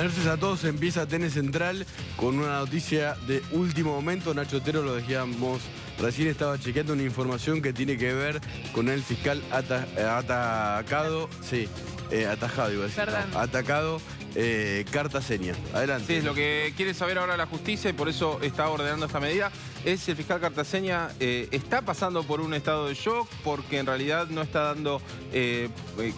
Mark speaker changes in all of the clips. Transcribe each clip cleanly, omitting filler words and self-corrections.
Speaker 1: Buenas noches a todos. Empieza TN Central con una noticia de último momento. Nacho Otero, lo decíamos, recién estaba chequeando una información que tiene que ver con el fiscal atacado, atajado iba a decir, no, atacado Cartaseña. Adelante.
Speaker 2: Sí, es lo que quiere saber ahora la justicia y por eso está ordenando esta medida. Es si el fiscal Cartaseña está pasando por un estado de shock porque en realidad no está dando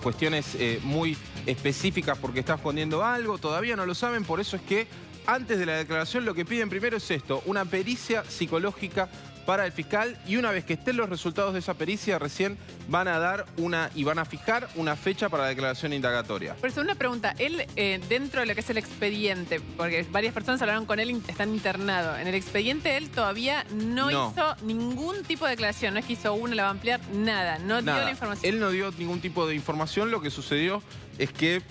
Speaker 2: cuestiones muy específicas porque está escondiendo algo. Todavía no lo saben, por eso es que antes de la declaración lo que piden primero es esto, una pericia psicológica para el fiscal, y una vez que estén los resultados de esa pericia recién van a dar y van a fijar una fecha para la declaración indagatoria.
Speaker 3: Por eso una pregunta, él dentro de lo que es el expediente, porque varias personas hablaron con él, están internados, en el expediente él todavía no hizo ningún tipo de declaración, no es que hizo una, la va a ampliar, nada, no dio la información.
Speaker 2: Él no dio ningún tipo de información, lo que sucedió es que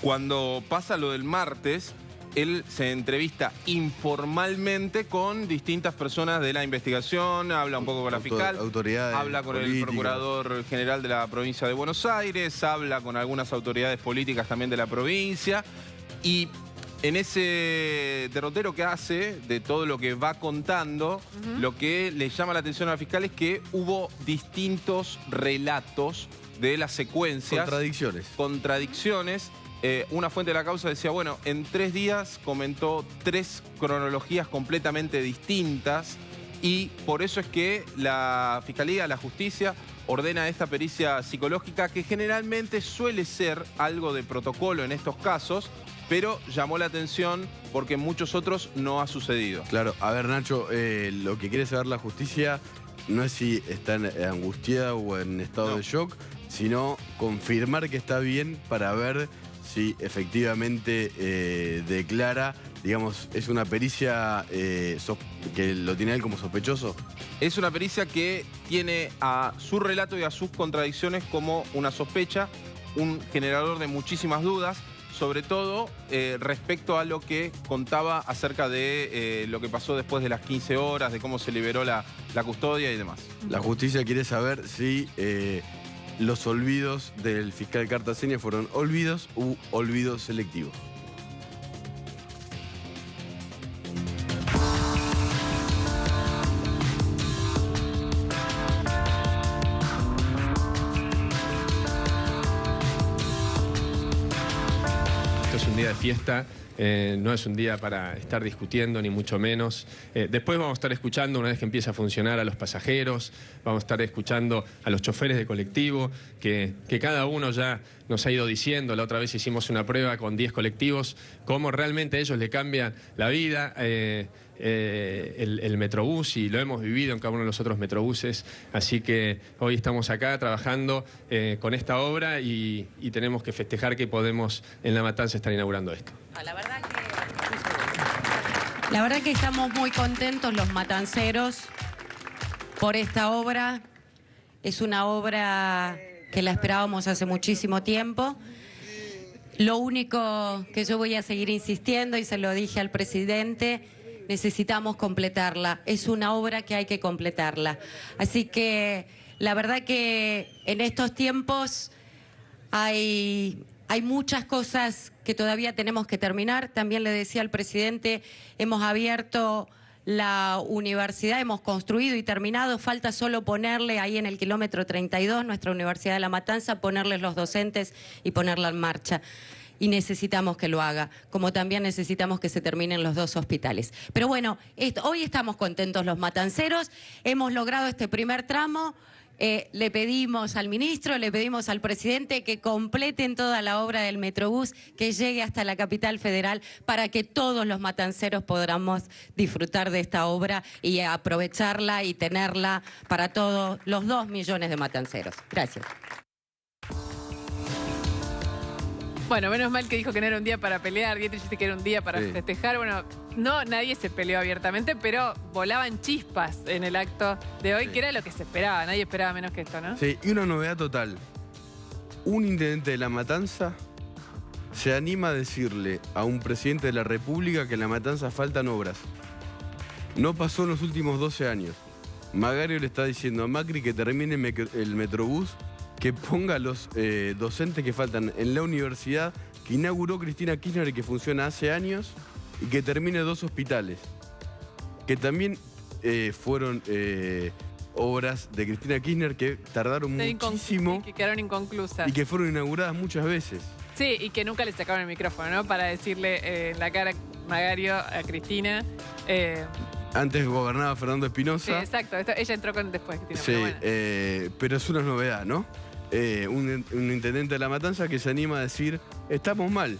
Speaker 2: cuando pasa lo del martes, él se entrevista informalmente con distintas personas de la investigación, habla un poco con la fiscal, habla con el procurador general de la provincia de Buenos Aires, habla con algunas autoridades políticas también de la provincia, y en ese derrotero que hace de todo lo que va contando, lo que le llama la atención a la fiscal es que hubo distintos relatos de las secuencias. Contradicciones. Una fuente de la causa decía, bueno, en 3 días comentó 3 cronologías completamente distintas y por eso es que la Fiscalía, la Justicia, ordena esta pericia psicológica que generalmente suele ser algo de protocolo en estos casos, pero llamó la atención porque en muchos otros no ha sucedido.
Speaker 1: Claro, a ver, Nacho, lo que quiere saber la Justicia no es si está angustiada o en estado de shock, sino confirmar que está bien para ver si efectivamente declara, digamos, es una pericia que lo tiene él como sospechoso.
Speaker 2: Es una pericia que tiene a su relato y a sus contradicciones como una sospecha, un generador de muchísimas dudas, sobre todo respecto a lo que contaba acerca de lo que pasó después de las 15 horas, de cómo se liberó la custodia y demás.
Speaker 1: La Justicia quiere saber si los olvidos del fiscal Cartaseña fueron olvidos u olvidos selectivos.
Speaker 4: Esto es un día de fiesta. No es un día para estar discutiendo, ni mucho menos. Después vamos a estar escuchando, una vez que empiece a funcionar, a los pasajeros, vamos a estar escuchando a los choferes de colectivo, que cada uno ya nos ha ido diciendo. La otra vez hicimos una prueba con 10 colectivos, cómo realmente a ellos le cambian la vida el Metrobús, y lo hemos vivido en cada uno de los otros Metrobuses. Así que hoy estamos acá trabajando con esta obra y tenemos que festejar que podemos en La Matanza estar inaugurando esto.
Speaker 5: La verdad que estamos muy contentos los matanceros por esta obra. Es una obra que la esperábamos hace muchísimo tiempo. Lo único que yo voy a seguir insistiendo, y se lo dije al presidente, necesitamos completarla. Es una obra que hay que completarla. Así que la verdad que en estos tiempos hay muchas cosas que todavía tenemos que terminar. También le decía al presidente, hemos abierto la universidad, hemos construido y terminado. Falta solo ponerle ahí en el kilómetro 32, nuestra Universidad de La Matanza, ponerles los docentes y ponerla en marcha. Y necesitamos que lo haga, como también necesitamos que se terminen los 2 hospitales. Pero bueno, hoy estamos contentos los matanceros, hemos logrado este primer tramo. Le pedimos al ministro, le pedimos al presidente que completen toda la obra del Metrobús, que llegue hasta la capital federal para que todos los matanceros podamos disfrutar de esta obra y aprovecharla y tenerla para todos los 2 millones de matanceros. Gracias.
Speaker 3: Bueno, menos mal que dijo que no era un día para pelear, Dietrich dice que era un día para festejar. Bueno, no, nadie se peleó abiertamente, pero volaban chispas en el acto de hoy, que era lo que se esperaba. Nadie esperaba menos que esto, ¿no?
Speaker 1: Sí, y una novedad total. Un intendente de La Matanza se anima a decirle a un presidente de la República que en La Matanza faltan obras. No pasó en los últimos 12 años. Magario le está diciendo a Macri que termine el Metrobús, que ponga a los docentes que faltan en la universidad, que inauguró Cristina Kirchner y que funciona hace años y que termine 2 hospitales, que también fueron obras de Cristina Kirchner que tardaron muchísimo
Speaker 3: que quedaron inconclusas.
Speaker 1: y que fueron inauguradas muchas veces.
Speaker 3: Sí, y que nunca le sacaron el micrófono, ¿no? Para decirle en la cara Magario a Cristina.
Speaker 1: Antes gobernaba Fernando
Speaker 3: Sí,
Speaker 1: Espinosa.
Speaker 3: exacto. Ella entró después, Cristina.
Speaker 1: Sí,
Speaker 3: Pero bueno.
Speaker 1: pero es una novedad, ¿no? Un intendente de La Matanza que se anima a decir, estamos mal.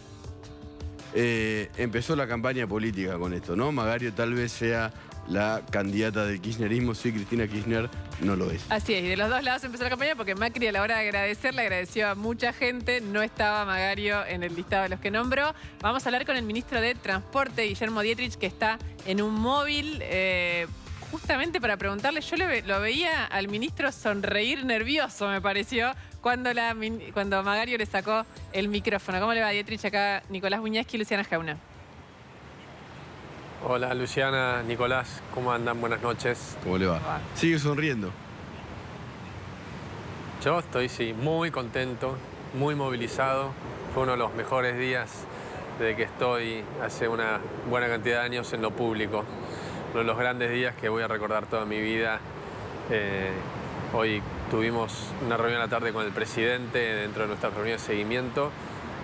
Speaker 1: Empezó la campaña política con esto, ¿no? Magario tal vez sea la candidata del kirchnerismo, si Cristina Kirchner no lo es.
Speaker 3: Así es, y de los dos lados empezó la campaña porque Macri a la hora de agradecer le agradeció a mucha gente, no estaba Magario en el listado de los que nombró. Vamos a hablar con el ministro de Transporte, Guillermo Dietrich, que está en un móvil justamente para preguntarle. Yo lo veía al ministro sonreír nervioso, me pareció, cuando Magario le sacó el micrófono. ¿Cómo le va, Dietrich? Acá Nicolás Buñaski y Luciana Jauna.
Speaker 6: Hola Luciana, Nicolás, ¿cómo andan? Buenas noches.
Speaker 1: ¿Cómo le va? Sigue sonriendo.
Speaker 6: Yo estoy, sí, muy contento, muy movilizado. Fue uno de los mejores días desde que estoy hace una buena cantidad de años en lo público. Uno de los grandes días que voy a recordar toda mi vida. Hoy tuvimos una reunión a la tarde con el presidente dentro de nuestra reunión de seguimiento.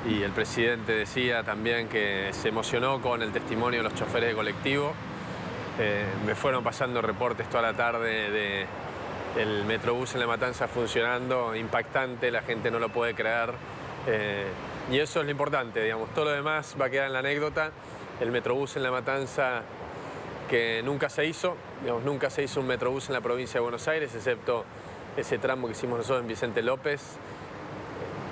Speaker 6: Y el presidente decía también que se emocionó con el testimonio de los choferes de colectivo. Me fueron pasando reportes toda la tarde del Metrobús en La Matanza funcionando, impactante, la gente no lo puede creer. Y eso es lo importante, digamos. Todo lo demás va a quedar en la anécdota. El Metrobús en La Matanza que nunca se hizo, digamos, nunca se hizo un Metrobús en la provincia de Buenos Aires, excepto ese tramo que hicimos nosotros en Vicente López.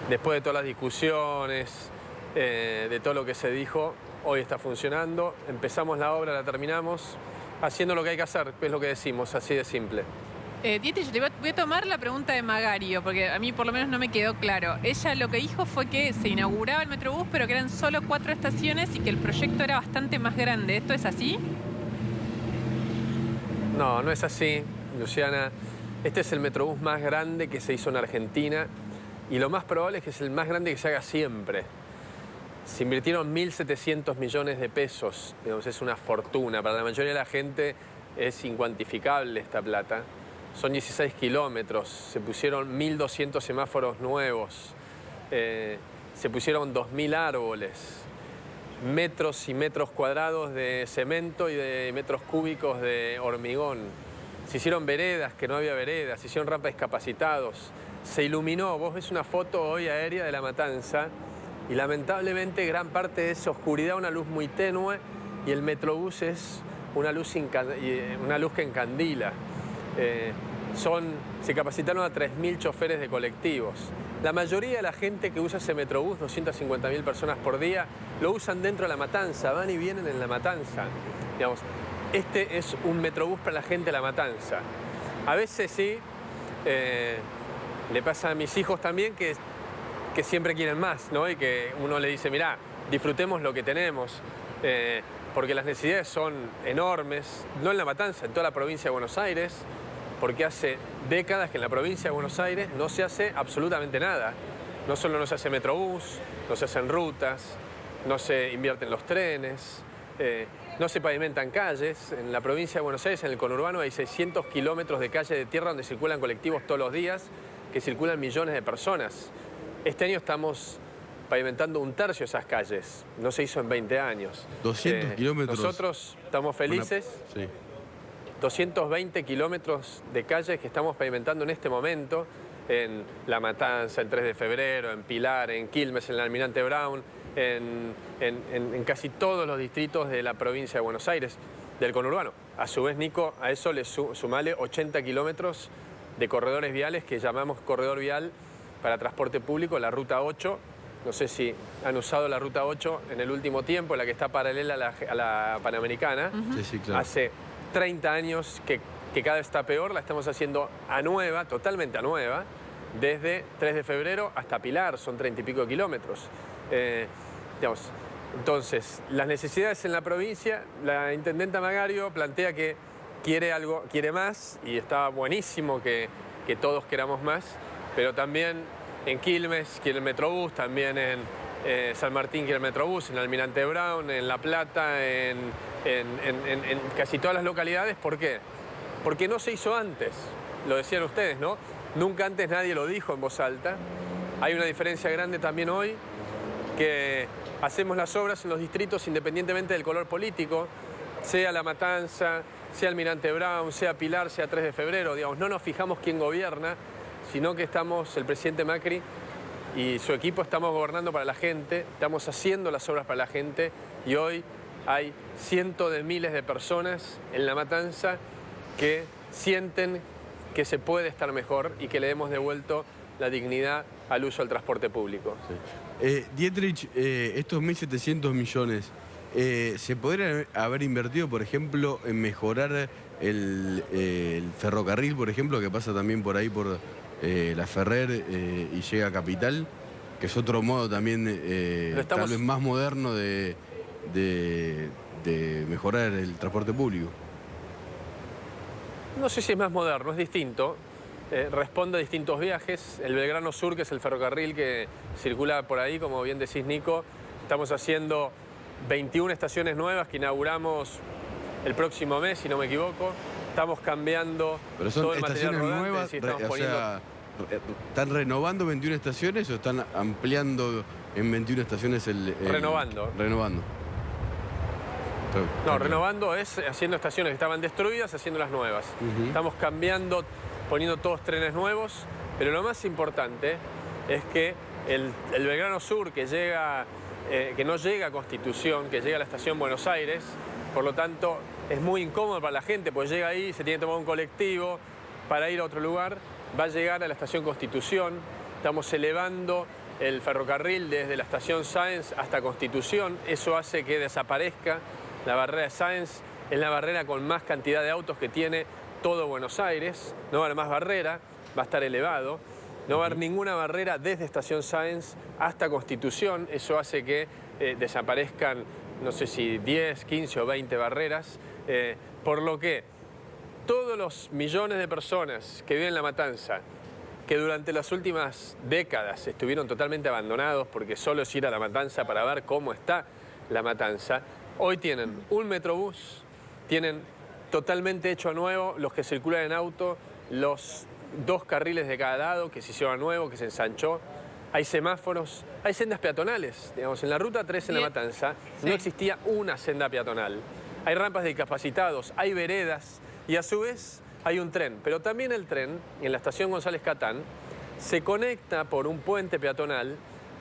Speaker 6: Después de todas las discusiones, de todo lo que se dijo, hoy está funcionando. Empezamos la obra, la terminamos, haciendo lo que hay que hacer, que es lo que decimos, así de simple.
Speaker 3: Dietrich, voy a tomar la pregunta de Magario, porque a mí por lo menos no me quedó claro. Ella lo que dijo fue que se inauguraba el Metrobús, pero que eran solo 4 estaciones y que el proyecto era bastante más grande. ¿Esto es así?
Speaker 6: No, no es así, Luciana. Este es el Metrobús más grande que se hizo en Argentina. Y lo más probable es que es el más grande que se haga siempre. Se invirtieron 1.700 millones de pesos. Digamos, es una fortuna. Para la mayoría de la gente es incuantificable esta plata. Son 16 kilómetros. Se pusieron 1.200 semáforos nuevos. Se pusieron 2.000 árboles. Metros y metros cuadrados de cemento y de metros cúbicos de hormigón. Se hicieron veredas, que no había veredas. Se hicieron rampas discapacitados. Se iluminó, vos ves una foto hoy aérea de La Matanza y lamentablemente gran parte de esa oscuridad, una luz muy tenue, y el Metrobús es una luz que encandila. Se capacitaron a 3.000 choferes de colectivos. La mayoría de la gente que usa ese Metrobús, 250.000 personas por día, lo usan dentro de La Matanza, van y vienen en La Matanza. Digamos, este es un Metrobús para la gente de La Matanza. A veces sí... le pasa a mis hijos también que siempre quieren más, ¿no? Y que uno le dice, mirá, disfrutemos lo que tenemos, porque las necesidades son enormes, no en La Matanza, en toda la provincia de Buenos Aires, porque hace décadas que en la provincia de Buenos Aires no se hace absolutamente nada. No solo no se hace Metrobús, no se hacen rutas, no se invierten los trenes, no se pavimentan calles. En la provincia de Buenos Aires, en el conurbano, hay 600 kilómetros de calle de tierra donde circulan colectivos todos los días, que circulan millones de personas. Este año estamos pavimentando 1/3 de esas calles. No se hizo en 20 años.
Speaker 1: 200 kilómetros.
Speaker 6: Nosotros estamos felices.
Speaker 1: Sí.
Speaker 6: 220 kilómetros de calles que estamos pavimentando en este momento. En La Matanza, en 3 de Febrero, en Pilar, en Quilmes, en el Almirante Brown, en casi todos los distritos de la provincia de Buenos Aires, del conurbano. A su vez, Nico, a eso le sumale 80 kilómetros de corredores viales que llamamos corredor vial para transporte público, la Ruta 8. No sé si han usado la Ruta 8 en el último tiempo, la que está paralela a la Panamericana.
Speaker 1: Sí, sí, claro.
Speaker 6: Hace 30 años que cada vez está peor, la estamos haciendo a nueva, totalmente a nueva, desde 3 de febrero hasta Pilar, son 30 y pico de kilómetros. Digamos, entonces, las necesidades en la provincia, la intendenta Magario plantea que quiere más, y está buenísimo que todos queramos más, pero también en Quilmes quiere el Metrobús, también San Martín quiere el Metrobús, en Almirante Brown, en La Plata, en casi todas las localidades. ¿Por qué? Porque no se hizo antes, lo decían ustedes, ¿no? Nunca antes nadie lo dijo en voz alta. Hay una diferencia grande también hoy, que hacemos las obras en los distritos independientemente del color político, sea La Matanza, sea Almirante Brown, sea Pilar, sea 3 de febrero, digamos, no nos fijamos quién gobierna, sino que estamos, el presidente Macri y su equipo, estamos gobernando para la gente, estamos haciendo las obras para la gente, y hoy hay cientos de miles de personas en La Matanza que sienten que se puede estar mejor y que le hemos devuelto la dignidad al uso del transporte público.
Speaker 1: Sí. Dietrich, estos 1.700 millones, ¿se podrían haber invertido, por ejemplo, en mejorar el ferrocarril, por ejemplo, que pasa también por ahí por La Ferrer y llega a Capital, que es otro modo también tal vez más moderno de mejorar el transporte público?
Speaker 6: No sé si es más moderno, es distinto. Responde a distintos viajes. El Belgrano Sur, que es el ferrocarril que circula por ahí, como bien decís, Nico, estamos haciendo 21 estaciones nuevas que inauguramos el próximo mes, si no me equivoco. Estamos cambiando todo el material rodante.
Speaker 1: Nuevas,
Speaker 6: estamos poniendo...
Speaker 1: ¿Están renovando 21 estaciones o están ampliando en 21 estaciones
Speaker 6: Renovando.
Speaker 1: Renovando.
Speaker 6: No, renovando es haciendo estaciones que estaban destruidas, haciéndolas nuevas. Estamos cambiando, poniendo todos trenes nuevos, pero lo más importante es que el Belgrano Sur, que no llega a Constitución, que llega a la estación Buenos Aires, por lo tanto es muy incómodo para la gente, pues llega ahí, se tiene que tomar un colectivo para ir a otro lugar, va a llegar a la estación Constitución. Estamos elevando el ferrocarril desde la estación Sáenz hasta Constitución, eso hace que desaparezca la barrera de Sáenz. Es la barrera con más cantidad de autos que tiene todo Buenos Aires. No va a haber más barrera, va a estar elevado. No va a haber ninguna barrera desde Estación Sáenz hasta Constitución. Eso hace que desaparezcan, no sé si 10, 15 o 20 barreras. Por lo que todos los millones de personas que viven en La Matanza, que durante las últimas décadas estuvieron totalmente abandonados porque solo es ir a La Matanza para ver cómo está La Matanza, hoy tienen un Metrobús, tienen totalmente hecho a nuevo los que circulan en auto, los 2 carriles de cada lado que se hicieron a nuevo, que se ensanchó. Hay semáforos, hay sendas peatonales. Digamos, en la ruta 3 en La Matanza no existía una senda peatonal. Hay rampas de discapacitados, hay veredas y a su vez hay un tren. Pero también el tren, en la estación González Catán, se conecta por un puente peatonal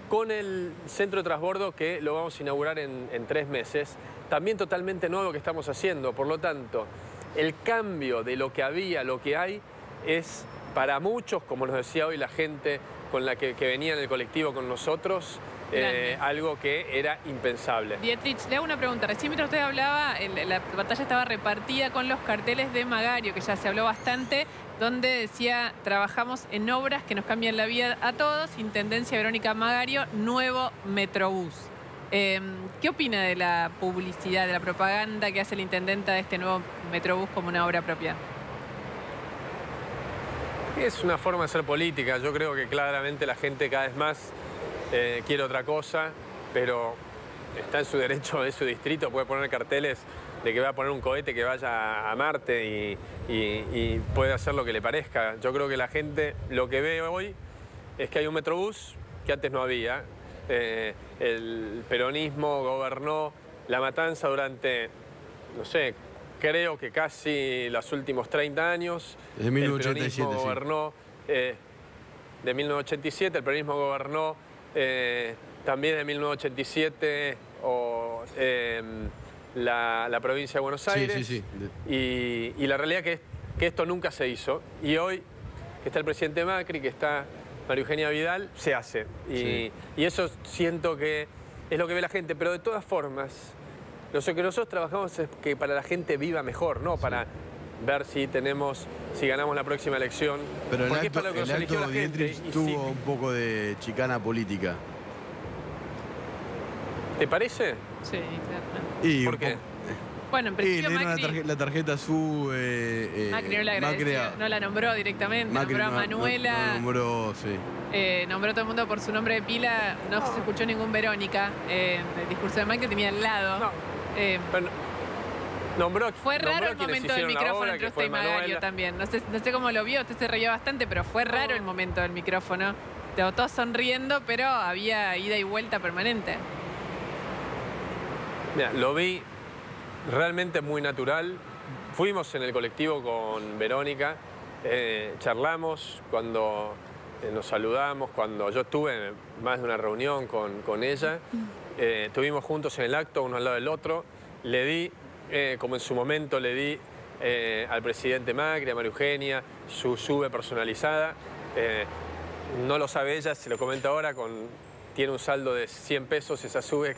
Speaker 6: con el centro de transbordo que lo vamos a inaugurar en 3 meses, también totalmente nuevo que estamos haciendo. Por lo tanto, el cambio de lo que había a lo que hay es para muchos, como nos decía hoy la gente con la que venía en el colectivo con nosotros, algo que era impensable.
Speaker 3: Dietrich, le hago una pregunta. Recién mientras usted hablaba, la batalla estaba repartida con los carteles de Magario, que ya se habló bastante, donde decía: trabajamos en obras que nos cambian la vida a todos. Intendencia Verónica Magario, nuevo Metrobús. ¿Qué opina de la publicidad, de la propaganda que hace la intendenta de este nuevo Metrobús como una obra propia?
Speaker 6: Es una forma de hacer política. Yo creo que claramente la gente cada vez más quiere otra cosa, pero está en su derecho, de su distrito, puede poner carteles de que va a poner un cohete que vaya a Marte y puede hacer lo que le parezca. Yo creo que la gente lo que ve hoy es que hay un Metrobús que antes no había. El peronismo gobernó La Matanza durante, no sé, creo que casi los últimos 30 años.
Speaker 1: Desde 1987,
Speaker 6: el peronismo gobernó de 1987, el peronismo gobernó también de 1987 la provincia de Buenos Aires.
Speaker 1: Sí.
Speaker 6: Y la realidad es que esto nunca se hizo. Y hoy que está el presidente Macri, que está María Eugenia Vidal, se hace. Y eso siento que es lo que ve la gente. Pero de todas formas, lo que nosotros trabajamos es que para la gente viva mejor, no para ver si ganamos la próxima elección.
Speaker 1: Pero
Speaker 6: porque es para lo que nos eligió la gente.
Speaker 1: Dietrich tuvo un poco de chicana política.
Speaker 6: ¿Te parece?
Speaker 3: Sí, claro.
Speaker 1: Y
Speaker 6: ¿Por qué?
Speaker 3: Bueno, en
Speaker 1: Y
Speaker 3: principio
Speaker 1: le dieron
Speaker 3: Macri,
Speaker 1: la tarjeta SU.
Speaker 3: Macri no le agradeció, no la nombró directamente, nombró a Manuela.
Speaker 1: No nombró, sí.
Speaker 3: Nombró a todo el mundo por su nombre de pila. No se escuchó ningún Verónica en el discurso de Macri, tenía al lado.
Speaker 6: No.
Speaker 3: Fue raro el momento del micrófono entre usted y Magario
Speaker 6: Manuela.
Speaker 3: también. No sé cómo lo vio, usted se reía bastante, pero fue raro el momento del micrófono. Todos sonriendo, pero había ida y vuelta permanente.
Speaker 6: Mira, lo vi realmente muy natural. Fuimos en el colectivo con Verónica, charlamos cuando nos saludamos, cuando yo estuve en más de una reunión con ella. Estuvimos juntos en el acto, uno al lado del otro. Le di, como en su momento le di al presidente Macri, a María Eugenia, su sube personalizada. No lo sabe ella, se lo comento ahora, tiene un saldo de 100 pesos esa sube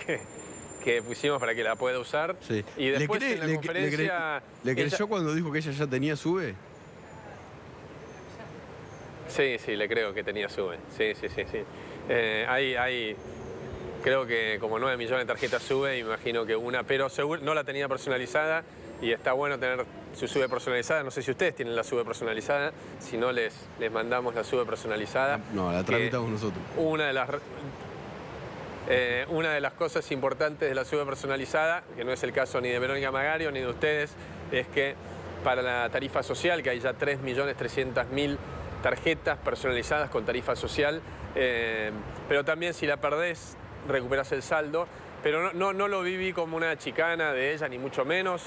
Speaker 6: que pusimos para que la pueda usar.
Speaker 1: Sí.
Speaker 6: Y después en la conferencia...
Speaker 1: ¿Le creyó cuando dijo que ella ya tenía SUBE?
Speaker 6: Sí, le creo que tenía SUBE. Sí. Creo que como 9 millones de tarjetas SUBE, imagino que una, pero seguro no la tenía personalizada y está bueno tener su SUBE personalizada. No sé si ustedes tienen la SUBE personalizada, si no les mandamos la SUBE personalizada.
Speaker 1: No, la tramitamos nosotros.
Speaker 6: Una de las cosas importantes de la SUBE personalizada, que no es el caso ni de Verónica Magario ni de ustedes, es que para la tarifa social, que hay ya 3.300.000 tarjetas personalizadas con tarifa social, pero también si la perdés, recuperás el saldo. Pero no lo viví como una chicana de ella, ni mucho menos.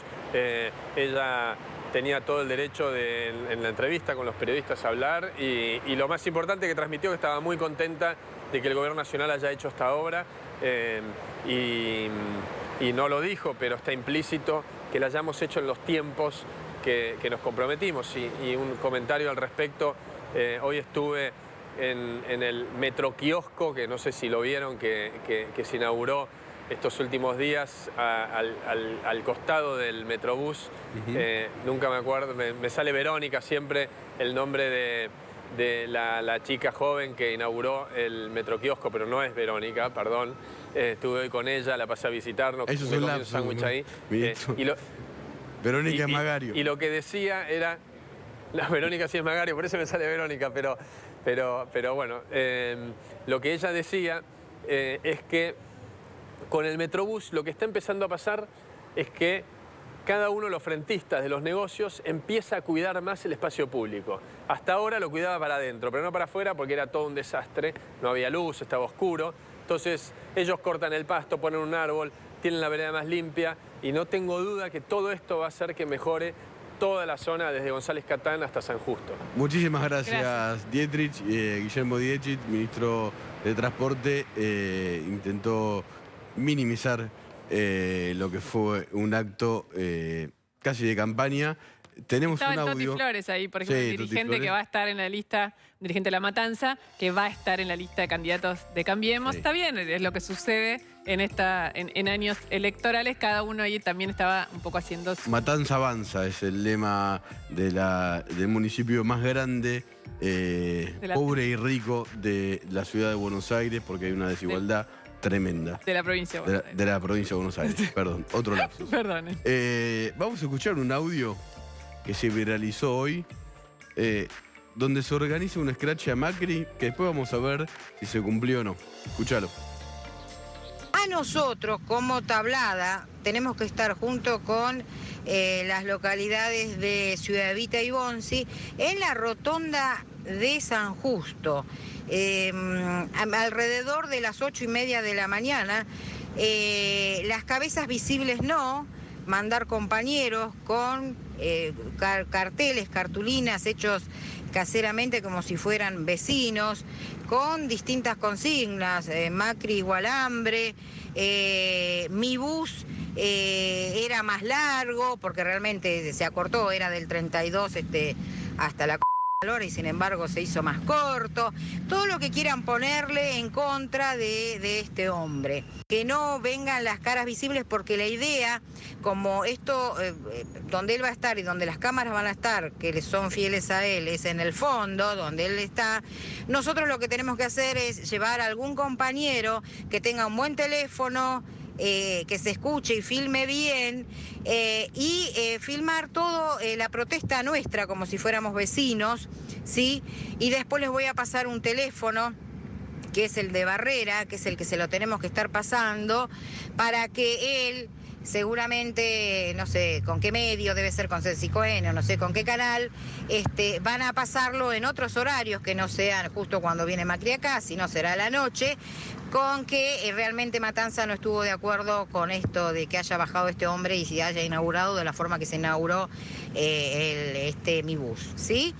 Speaker 6: Ella tenía todo el derecho en la entrevista con los periodistas a hablar y lo más importante que transmitió que estaba muy contenta de que el gobierno nacional haya hecho esta obra y no lo dijo, pero está implícito que la hayamos hecho en los tiempos que nos comprometimos. Y un comentario al respecto, hoy estuve en el metroquiosco, que no sé si lo vieron, que se inauguró estos últimos días al costado del Metrobús. Nunca me acuerdo, me sale Verónica siempre el nombre de la chica joven que inauguró el metroquiosco, pero no es Verónica, perdón. Estuve hoy con ella, la pasé a visitarnos,
Speaker 1: Eso es
Speaker 6: me
Speaker 1: un
Speaker 6: comí un
Speaker 1: lapsus,
Speaker 6: sándwich
Speaker 1: ¿no?
Speaker 6: ahí.
Speaker 1: Verónica Magario.
Speaker 6: Y lo que decía era... La Verónica sí es Magario, por eso me sale Verónica, pero bueno, lo que ella decía es que con el Metrobús lo que está empezando a pasar es que cada uno de los frentistas de los negocios empieza a cuidar más el espacio público. Hasta ahora lo cuidaba para adentro, pero no para afuera porque era todo un desastre, no había luz, estaba oscuro. Entonces ellos cortan el pasto, ponen un árbol, tienen la vereda más limpia y no tengo duda que todo esto va a hacer que mejore toda la zona desde González Catán hasta San Justo.
Speaker 1: Muchísimas gracias. Dietrich. Guillermo Dietrich, ministro de Transporte, intentó minimizar lo que fue un acto casi de campaña. Tenemos
Speaker 3: Estaba
Speaker 1: un
Speaker 3: el Toti
Speaker 1: audio.
Speaker 3: Flores ahí, por ejemplo,
Speaker 1: Sí,
Speaker 3: el
Speaker 1: Toti
Speaker 3: dirigente
Speaker 1: Flores.
Speaker 3: que va a estar en la lista, dirigente de La Matanza, que va a estar en la lista de candidatos de Cambiemos.
Speaker 1: Sí.
Speaker 3: Está bien, es lo que sucede en años electorales. Cada uno ahí también estaba un poco haciendo su...
Speaker 1: Matanza avanza es el lema del municipio más grande, pobre y rico de la ciudad de Buenos Aires, porque hay una desigualdad tremenda.
Speaker 3: de la provincia. de Buenos Aires.
Speaker 1: De la provincia de Buenos Aires, perdón, otro lapsus.
Speaker 3: Perdonen.
Speaker 1: Vamos a escuchar un audio que se viralizó hoy, donde se organiza un scratch a Macri, que después vamos a ver si se cumplió o no. Escuchalo.
Speaker 7: A nosotros, como Tablada, tenemos que estar junto con las localidades de Ciudad Evita y Bonzi en la rotonda de San Justo. Alrededor de las 8:30 de la mañana, las cabezas visibles no, mandar compañeros con carteles, cartulinas hechos caseramente como si fueran vecinos, con distintas consignas, Macri igual hambre, mi bus era más largo, porque realmente se acortó, era del 32 hasta la y sin embargo se hizo más corto, todo lo que quieran ponerle en contra de este hombre. Que no vengan las caras visibles, porque la idea, como esto, donde él va a estar y donde las cámaras van a estar, que son fieles a él, es en el fondo, donde él está, nosotros lo que tenemos que hacer es llevar a algún compañero que tenga un buen teléfono, que se escuche y filme bien y filmar todo la protesta nuestra como si fuéramos vecinos, ¿sí? Y después les voy a pasar un teléfono, que es el de Barrera, que es el que se lo tenemos que estar pasando, para que él, seguramente, no sé con qué medio, debe ser con Ceci Cohen, o no sé con qué canal, van a pasarlo en otros horarios que no sean justo cuando viene Macri acá, sino será a la noche, con que realmente Matanza no estuvo de acuerdo con esto de que haya bajado este hombre y se haya inaugurado de la forma que se inauguró mi bus, ¿sí?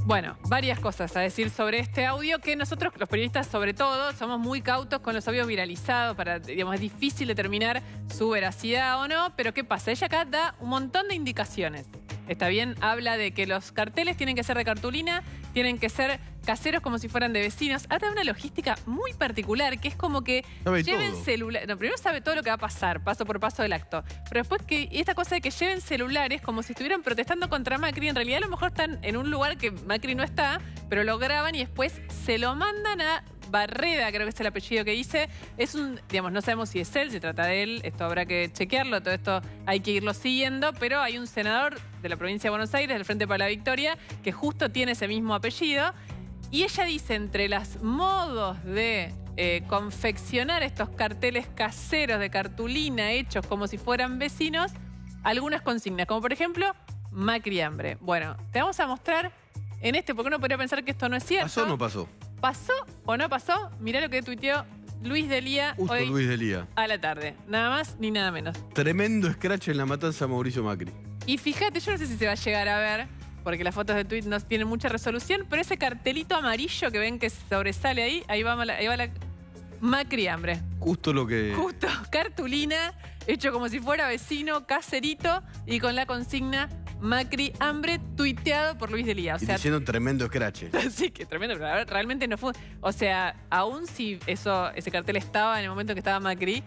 Speaker 3: Bueno, varias cosas a decir sobre este audio, que nosotros, los periodistas sobre todo, somos muy cautos con los audios viralizados para, digamos, es difícil determinar su veracidad o no, pero ¿qué pasa? Ella acá da un montón de indicaciones. Está bien, habla de que los carteles tienen que ser de cartulina, tienen que ser caseros como si fueran de vecinos. Habla de una logística muy particular, que es como que lleven celular. No, primero sabe todo lo que va a pasar, paso por paso del acto. Pero después que esta cosa de que lleven celulares como si estuvieran protestando contra Macri, en realidad a lo mejor están en un lugar que Macri no está, pero lo graban y después se lo mandan a Barreda, creo que es el apellido que dice. Es un, digamos, no sabemos si es él, se trata de él, esto habrá que chequearlo, todo esto hay que irlo siguiendo, pero hay un senador de la provincia de Buenos Aires, del Frente para la Victoria, que justo tiene ese mismo apellido. Y ella dice, entre los modos de confeccionar estos carteles caseros de cartulina hechos como si fueran vecinos, algunas consignas, como por ejemplo, Macri hambre. Bueno, te vamos a mostrar en porque uno podría pensar que esto no es cierto.
Speaker 1: ¿Pasó o no pasó?
Speaker 3: ¿Pasó o no pasó? Mirá lo que tuiteó Luis Delía hoy
Speaker 1: Luis Delía.
Speaker 3: A la tarde. Nada más ni nada menos.
Speaker 1: Tremendo scratch en la matanza a Mauricio Macri.
Speaker 3: Y fíjate, yo no sé si se va a llegar a ver, porque las fotos de tweet no tienen mucha resolución, pero ese cartelito amarillo que ven que sobresale ahí va la Macri hambre.
Speaker 1: Justo lo que...
Speaker 3: Justo, cartulina, hecho como si fuera vecino, caserito, y con la consigna Macri hambre, tuiteado por Luis Delía. O sea,
Speaker 1: diciendo tremendo scratch.
Speaker 3: Sí, que tremendo, pero realmente no fue... O sea, aún si ese cartel estaba en el momento que estaba Macri,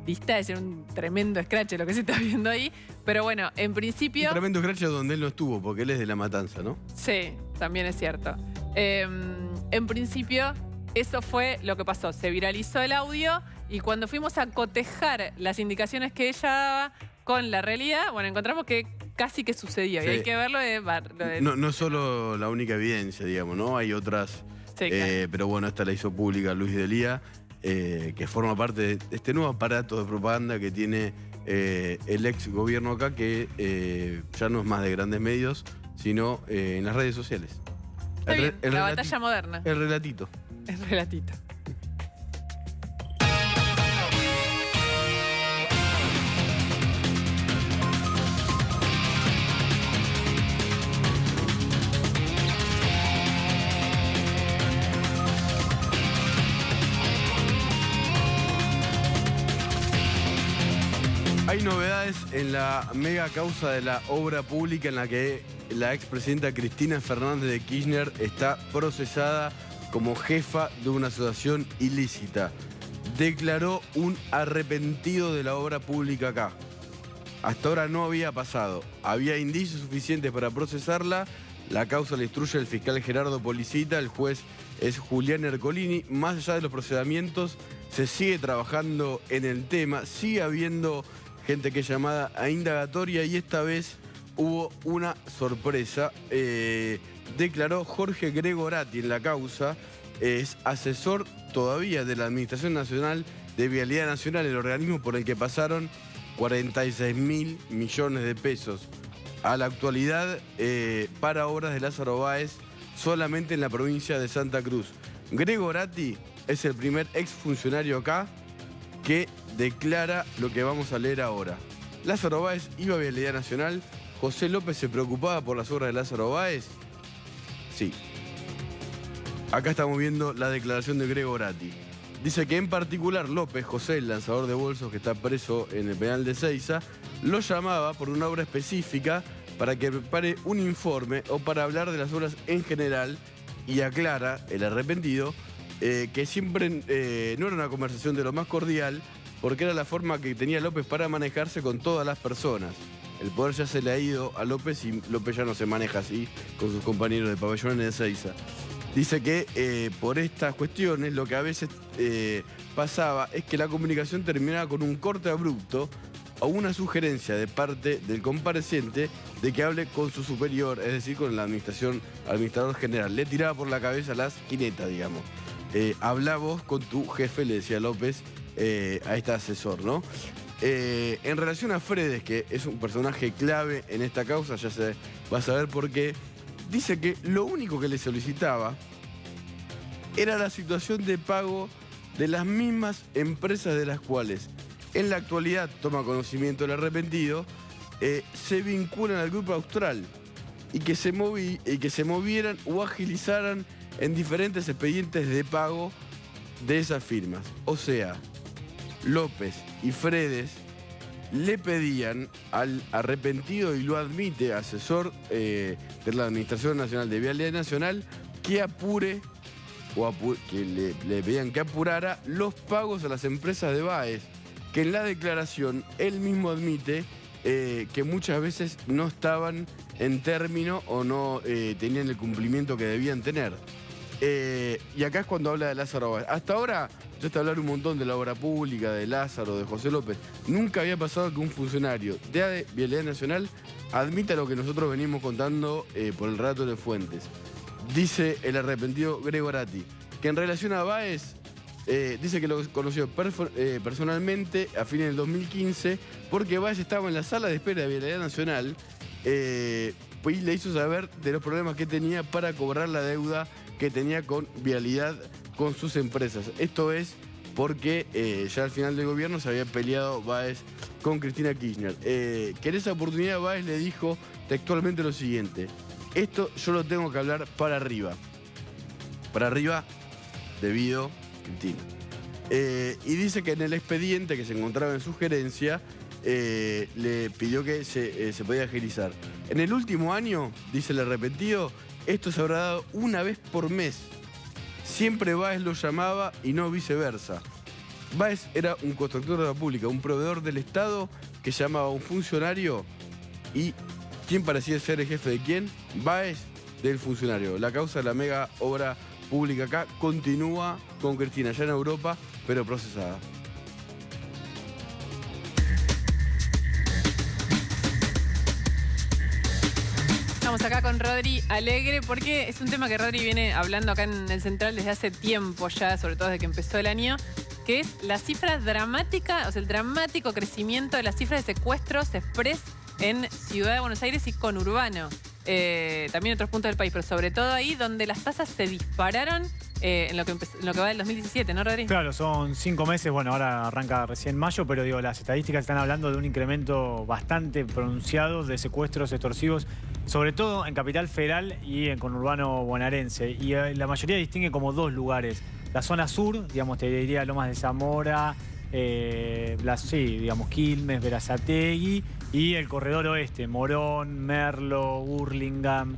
Speaker 3: dista de ser un tremendo scratch lo que se está viendo ahí. Pero bueno, en principio...
Speaker 1: Un tremendo scratch donde él no estuvo, porque él es de La Matanza, ¿no?
Speaker 3: Sí, también es cierto. En principio, eso fue lo que pasó. Se viralizó el audio y cuando fuimos a cotejar las indicaciones que ella daba con la realidad, bueno, encontramos que casi que sucedió. Sí. Y hay que verlo de...
Speaker 1: No es solo la única evidencia, digamos, ¿no? Hay otras...
Speaker 3: Sí, claro.
Speaker 1: Pero bueno, esta la hizo pública Luis Delía, que forma parte de este nuevo aparato de propaganda que tiene el ex gobierno acá, que ya no es más de grandes medios, sino en las redes sociales.
Speaker 3: Está bien, la batalla moderna.
Speaker 1: El relatito.
Speaker 3: El relatito.
Speaker 1: Hay novedades en la mega causa de la obra pública en la que la expresidenta Cristina Fernández de Kirchner está procesada como jefa de una asociación ilícita. Declaró un arrepentido de la obra pública acá. Hasta ahora no había pasado. Había indicios suficientes para procesarla. La causa la instruye el fiscal Gerardo Policita, el juez es Julián Ercolini. Más allá de los procedimientos, se sigue trabajando en el tema, sigue habiendo gente que es llamada a indagatoria y esta vez hubo una sorpresa. Declaró Jorge Gregorati en la causa, es asesor todavía de la Administración Nacional de Vialidad Nacional, el organismo por el que pasaron 46.000 millones de pesos a la actualidad para obras de Lázaro Báez solamente en la provincia de Santa Cruz. Gregorati es el primer exfuncionario acá que declara lo que vamos a leer ahora. Lázaro Báez iba a Vialidad Nacional. ¿José López se preocupaba por las obras de Lázaro Báez? Sí. Acá estamos viendo la declaración de Gregorati. Dice que en particular López, José, el lanzador de bolsos que está preso en el penal de Seiza, lo llamaba por una obra específica para que prepare un informe o para hablar de las obras en general, y aclara, el arrepentido, que siempre no era una conversación de lo más cordial, porque era la forma que tenía López para manejarse con todas las personas. El poder ya se le ha ido a López y López ya no se maneja así con sus compañeros de pabellones de Seiza. Dice que por estas cuestiones lo que a veces pasaba es que la comunicación terminaba con un corte abrupto o una sugerencia de parte del compareciente de que hable con su superior, es decir, con el administrador general. Le tiraba por la cabeza las quinetas, digamos. Habla vos con tu jefe, le decía López a este asesor, ¿no? En relación a Fredes, que es un personaje clave en esta causa, ya se va a saber por qué, dice que lo único que le solicitaba era la situación de pago de las mismas empresas de las cuales en la actualidad toma conocimiento el arrepentido, se vinculan al Grupo Austral y que se movieran o agilizaran en diferentes expedientes de pago de esas firmas. O sea, López y Fredes le pedían al arrepentido, y lo admite, asesor de la Administración Nacional de Vialidad Nacional, que apure, que le pedían que apurara los pagos a las empresas de Báez, que en la declaración él mismo admite que muchas veces no estaban en término o no tenían el cumplimiento que debían tener. Y acá es cuando habla de Lázaro Báez. Hasta ahora, yo te hablar un montón de la obra pública, de Lázaro, de José López. Nunca había pasado que un funcionario de Vialidad Nacional admita lo que nosotros venimos contando por el relato de Fuentes. Dice el arrepentido Gregorati, que en relación a Báez, dice que lo conoció personalmente a fines del 2015, porque Báez estaba en la sala de espera de Vialidad Nacional y le hizo saber de los problemas que tenía para cobrar la deuda que tenía con Vialidad, con sus empresas. Esto es porque ya al final del gobierno se había peleado Báez con Cristina Kirchner. Que en esa oportunidad Báez le dijo textualmente lo siguiente: esto yo lo tengo que hablar para arriba. Para arriba debido Cristina. Y dice que en el expediente que se encontraba en su gerencia le pidió que se podía agilizar. En el último año, dice el arrepentido, esto se habrá dado una vez por mes. Siempre Báez lo llamaba y no viceversa. Báez era un constructor de la pública, un proveedor del Estado que llamaba a un funcionario. ¿Y quién parecía ser el jefe de quién? Báez, del funcionario. La causa de la mega obra pública acá continúa con Cristina ya en Europa, pero procesada.
Speaker 3: Estamos acá con Rodri Alegre porque es un tema que Rodri viene hablando acá en el Central desde hace tiempo ya, sobre todo desde que empezó el año, que es la cifra dramática, o sea, el dramático crecimiento de las cifras de secuestros express en Ciudad de Buenos Aires y conurbano. También en otros puntos del país, pero sobre todo ahí donde las tasas se dispararon en lo que va del 2017, ¿no, Rodri?
Speaker 8: Claro, son 5 meses, bueno, ahora arranca recién mayo, pero digo, las estadísticas están hablando de un incremento bastante pronunciado de secuestros extorsivos, sobre todo en Capital Federal y en conurbano bonaerense. Y la mayoría distingue como dos lugares. La zona sur, digamos, te diría Lomas de Zamora, digamos, Quilmes, Berazategui, y el corredor oeste, Morón, Merlo, Hurlingham,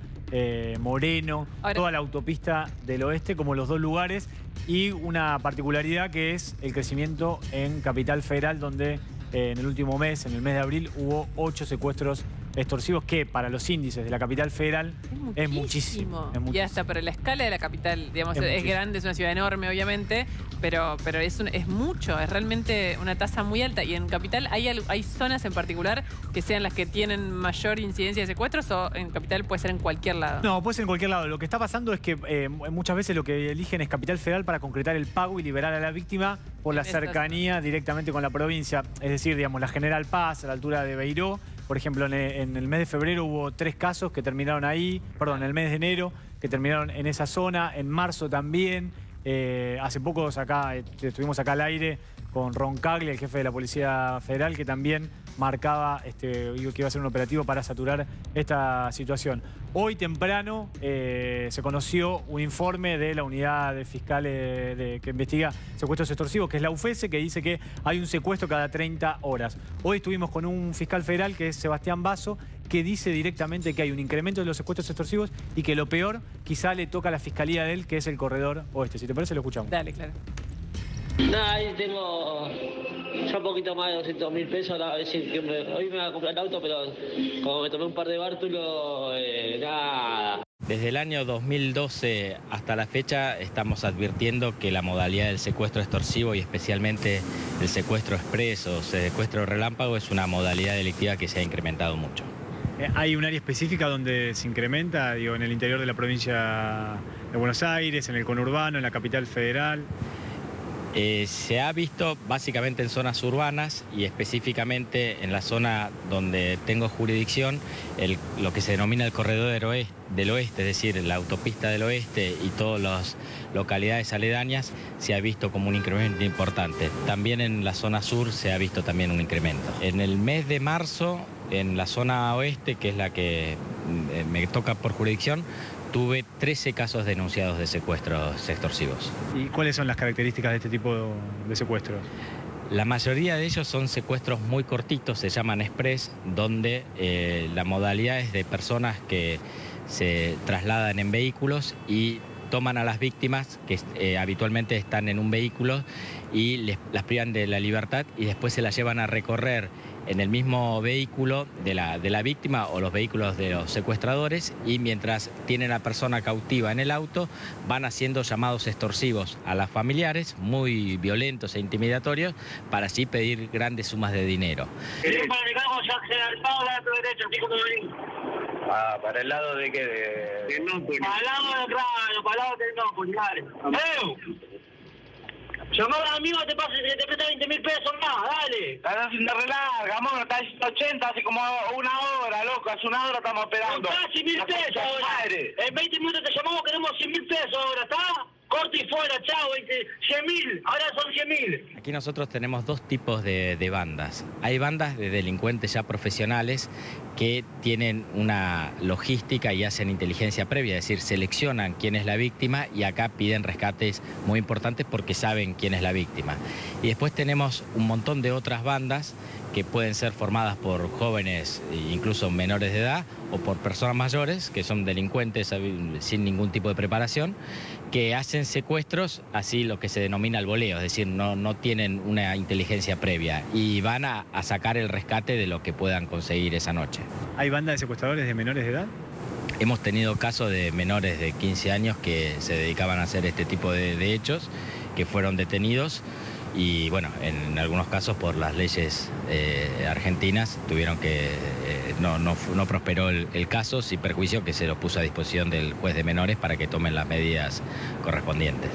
Speaker 8: Moreno, ahora, toda la autopista del oeste como los dos lugares, y una particularidad que es el crecimiento en Capital Federal, donde en el último mes, en el mes de abril, hubo 8 secuestros extorsivos, que para los índices de la Capital Federal es muchísimo.
Speaker 3: Y hasta para la escala de la capital, digamos, es grande, es una ciudad enorme, obviamente, pero es mucho, es realmente una tasa muy alta. Y en Capital hay zonas en particular que sean las que tienen mayor incidencia de secuestros, o en Capital puede ser en cualquier lado.
Speaker 8: No, puede ser en cualquier lado. Lo que está pasando es que muchas veces lo que eligen es Capital Federal para concretar el pago y liberar a la víctima por la cercanía directamente con la provincia. Es decir, digamos, la General Paz, a la altura de Beiró. Por ejemplo, en el mes de febrero hubo 3 casos que terminaron ahí, perdón, en el mes de enero, que terminaron en esa zona, en marzo también. Hace poco estuvimos acá al aire con Ron Caglia, el jefe de la Policía Federal, que también marcaba que iba a ser un operativo para saturar esta situación. Hoy temprano se conoció un informe de la unidad de fiscales que investiga secuestros extorsivos, que es la UFESE, que dice que hay un secuestro cada 30 horas. Hoy estuvimos con un fiscal federal, que es Sebastián Basso, que dice directamente que hay un incremento de los secuestros extorsivos y que lo peor quizá le toca a la fiscalía de él, que es el corredor oeste. Si te parece, lo escuchamos.
Speaker 3: Dale, claro.
Speaker 9: Nada, ahí tengo ya un poquito más de 200.000 pesos. A decir que hoy me voy a comprar el auto, pero como me tomé un par de bártulos, nada.
Speaker 10: Desde el año 2012 hasta la fecha estamos advirtiendo que la modalidad del secuestro extorsivo y especialmente el secuestro expreso, secuestro relámpago, es una modalidad delictiva que se ha incrementado mucho.
Speaker 8: ¿Hay un área específica donde se incrementa, digo, en el interior de la provincia de Buenos Aires, en el conurbano, en la capital federal?
Speaker 10: Se ha visto básicamente en zonas urbanas y específicamente en la zona donde tengo jurisdicción, lo que se denomina el corredor del oeste, es decir, la autopista del oeste y todas las localidades aledañas, se ha visto como un incremento importante. También en la zona sur se ha visto también un incremento. En el mes de marzo, en la zona oeste, que es la que me toca por jurisdicción, tuve 13 casos denunciados de secuestros extorsivos.
Speaker 8: ¿Y cuáles son las características de este tipo de secuestros?
Speaker 10: La mayoría de ellos son secuestros muy cortitos, se llaman express, donde la modalidad es de personas que se trasladan en vehículos y toman a las víctimas que habitualmente están en un vehículo y las privan de la libertad y después se las llevan a recorrer en el mismo vehículo de la víctima o los vehículos de los secuestradores, y mientras tienen a la persona cautiva en el auto van haciendo llamados extorsivos a las familiares, muy violentos e intimidatorios, para así pedir grandes sumas de dinero.
Speaker 11: ¿Para el lado de qué? Para el lado de atrás, para el lado del no, llamá a un amigo, te presta 20.000 pesos más, dale. Estás haciendo relarga, amor, está haciendo 80, hace como una hora, loco, hace una hora estamos esperando. Casi 1.000 pesos ahora. En 20 minutos te llamamos, queremos 100.000 pesos ahora, ¿está? Corte y fuera, chao, 100.000, ahora son 100.000.
Speaker 10: Aquí nosotros tenemos dos tipos de bandas. Hay bandas de delincuentes ya profesionales que tienen una logística y hacen inteligencia previa, es decir, seleccionan quién es la víctima y acá piden rescates muy importantes porque saben quién es la víctima. Y después tenemos un montón de otras bandas que pueden ser formadas por jóvenes, incluso menores de edad, o por personas mayores, que son delincuentes sin ningún tipo de preparación, que hacen secuestros, así lo que se denomina el voleo, es decir, no tienen una inteligencia previa y van a sacar el rescate de lo que puedan conseguir esa noche.
Speaker 8: ¿Hay bandas de secuestradores de menores de edad?
Speaker 10: Hemos tenido casos de menores de 15 años que se dedicaban a hacer este tipo de hechos, que fueron detenidos. Y bueno, en algunos casos por las leyes argentinas tuvieron que, no prosperó el caso, sin perjuicio que se lo puso a disposición del juez de menores para que tomen las medidas correspondientes.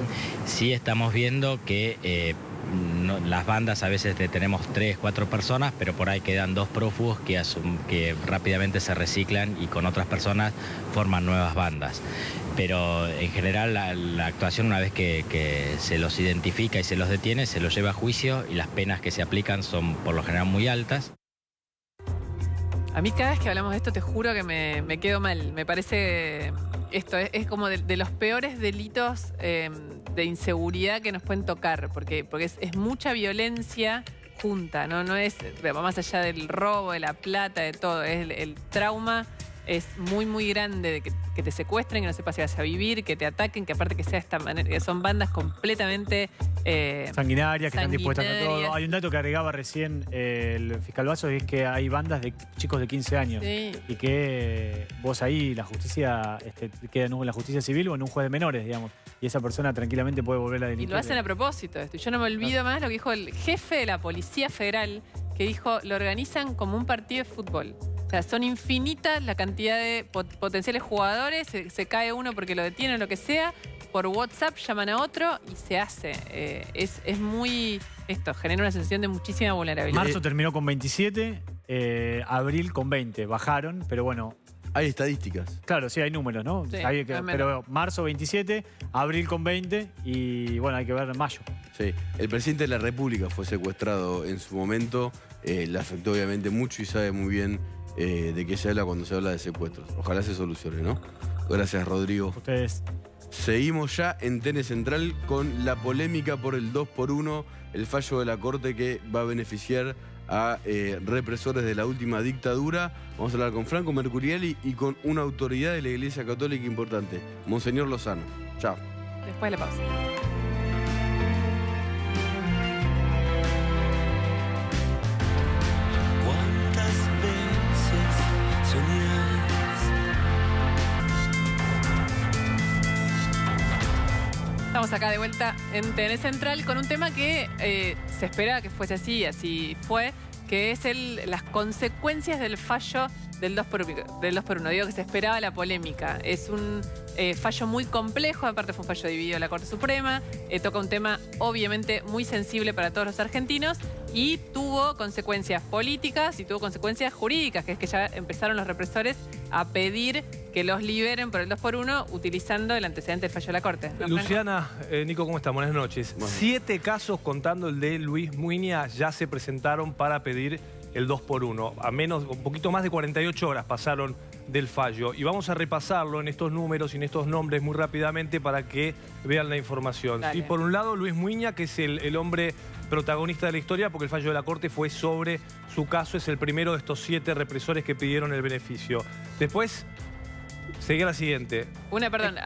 Speaker 10: Sí estamos viendo que las bandas a veces tenemos 3, 4 personas, pero por ahí quedan 2 prófugos que rápidamente se reciclan y con otras personas forman nuevas bandas. Pero en general la actuación, una vez que se los identifica y se los detiene, se los lleva a juicio y las penas que se aplican son por lo general muy altas.
Speaker 3: A mí cada vez que hablamos de esto te juro que me quedo mal. Me parece esto es como de los peores delitos de inseguridad que nos pueden tocar, porque es mucha violencia junta, no es, va más allá del robo, de la plata, de todo, es el trauma. Es muy, muy grande de que te secuestren, que no sepas si vas a vivir, que te ataquen, que aparte que sea esta manera, que son bandas completamente
Speaker 8: sanguinarias, que están dispuestas a todo. Hay un dato que agregaba recién el fiscal Vaso, y es que hay bandas de chicos de 15 años.
Speaker 3: Sí.
Speaker 8: Y que vos ahí, la justicia, queda en la justicia civil o en un juez de menores, digamos. Y esa persona tranquilamente puede volver a delinquir.
Speaker 3: Y lo hacen a propósito esto. Yo no me olvido más lo que dijo el jefe de la Policía Federal, que dijo, lo organizan como un partido de fútbol. O sea, son infinitas la cantidad de potenciales jugadores, se cae uno porque lo detienen o lo que sea, por WhatsApp llaman a otro y se hace. Es muy... Esto genera una sensación de muchísima vulnerabilidad.
Speaker 8: Marzo terminó con 27, abril con 20. Bajaron, pero bueno...
Speaker 1: Hay estadísticas.
Speaker 8: Claro, sí, hay números, ¿no?
Speaker 3: Sí,
Speaker 8: pero marzo 27, abril con 20 y bueno, hay que ver en mayo.
Speaker 1: Sí, el presidente de la República fue secuestrado en su momento, le afectó obviamente mucho y sabe muy bien de qué se habla cuando se habla de secuestros. Ojalá se solucione, ¿no? Gracias, Rodrigo.
Speaker 8: Ustedes.
Speaker 1: Seguimos ya en TN Central con la polémica por el 2x1, el fallo de la Corte que va a beneficiar a represores de la última dictadura. Vamos a hablar con Franco Mercuriali y con una autoridad de la Iglesia Católica importante, Monseñor Lozano. Chao.
Speaker 3: Después de la pausa. Estamos acá de vuelta en TN Central con un tema que se esperaba que fuese así, así fue, que es las consecuencias del fallo del 2x1. Digo que se esperaba la polémica. Es un fallo muy complejo, aparte fue un fallo dividido de la Corte Suprema, toca un tema obviamente muy sensible para todos los argentinos y tuvo consecuencias políticas y tuvo consecuencias jurídicas, que es que ya empezaron los represores a pedir que los liberen por el 2x1 utilizando el antecedente del fallo de la Corte. ¿No,
Speaker 12: Luciana, Nico, ¿cómo estás? Buenas noches. Bueno. 7 casos, contando el de Luis Muiña, ya se presentaron para pedir el 2x1. A un poquito más de 48 horas pasaron del fallo. Y vamos a repasarlo en estos números y en estos nombres muy rápidamente para que vean la información. Y por un lado, Luis Muiña, que es el hombre protagonista de la historia, porque el fallo de la Corte fue sobre su caso, es el primero de estos 7 represores que pidieron el beneficio. Después, seguía la siguiente.